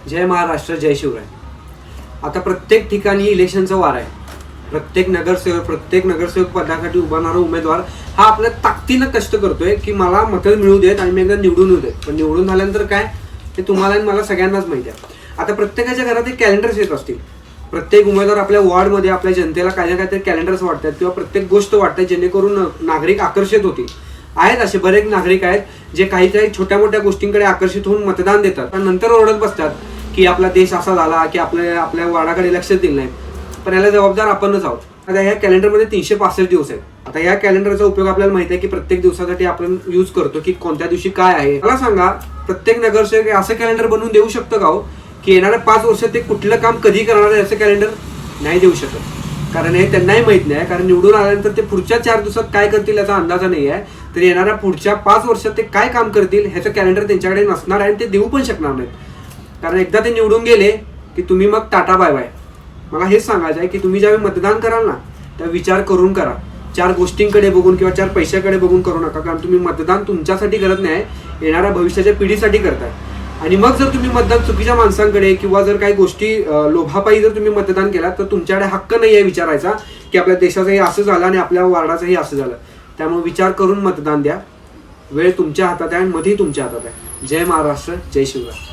जय महाराष्ट्र, जय शिवराय. आता प्रत्येक ठिकाणी इलेक्शनचा वार आहे. प्रत्येक नगरसेवक पदासाठी उभारणारा उमेदवार हा आपल्या ताकदीनं कष्ट करतोय की मला मतं मिळू देत आणि मी एकदा निवडून येऊ देत. पण निवडून झाल्यानंतर काय ते तुम्हाला आणि मला सगळ्यांनाच माहिती आहे. आता प्रत्येकाच्या घरात एक कॅलेंडर्स येत असतील. प्रत्येक उमेदवार आपल्या वॉर्डमध्ये आपल्या जनतेला काही ना काहीतरी कॅलेंडर्स वाटतात किंवा प्रत्येक गोष्ट वाटतात जेणेकरून नागरिक आकर्षित होतील. आहेत असे बरेच नागरिक आहेत जे काही काही छोट्या मोठ्या गोष्टींकडे आकर्षित होऊन मतदान देतात पण नंतर ओरडत बसतात की आपला देश असा झाला की आपल्या वार्डाकडे लक्ष दिलं नाही. पण याला जबाबदार आपणच आहोत. आता ह्या कॅलेंडरमध्ये 365 दिवस आहेत. आता या कॅलेंडरचा उपयोग आपल्याला माहिती आहे की प्रत्येक दिवसासाठी आपण यूज करतो की कोणत्या दिवशी काय आहे. मला सांगा, प्रत्येक नगरसेवक असं कॅलेंडर बनवून देऊ शकतं का हो की येणाऱ्या 5 वर्षात ते कुठलं काम कधी करणार आहे असं कॅलेंडर नाही देऊ शकत. कारण हे त्यांनाही माहित नाही. कारण निवडून आल्यानंतर ते पुढच्या 4 दिवसात काय करतील याचा अंदाजा नाही आहे. तर येणाऱ्या पुढच्या 5 वर्षात ते काय काम करतील ह्याचं कॅलेंडर त्यांच्याकडे नसणार आहे आणि ते देऊ पण शकणार नाहीत. कारण एकदा ते निवडून गेले की तुम्ही मग टाटा बाय बाय. मला हेच सांगायचं आहे की तुम्ही ज्यावेळी मतदान कराल ना त्या विचार करून करा. 4 गोष्टींकडे बघून किंवा 4 पैशाकडे बघून करू नका. कारण तुम्ही मतदान तुमच्यासाठी करत नाही, येणाऱ्या भविष्याच्या पिढीसाठी करताय. आणि मग जर तुम्ही मतदान चुकीच्या माणसांकडे किंवा जर काही गोष्टी लोभापायी जर तुम्ही मतदान केलात तर तुमच्याकडे हक्क नाही आहे विचारायचा की आपल्या देशाचंही असं झालं आणि आपल्या वार्डाचंही असं झालं. त्यामुळे विचार करून मतदान द्या. वेळ तुमच्या हातात आहे आणि मध्येही तुमच्या हातात आहे. जय महाराष्ट्र, जय शिवराय.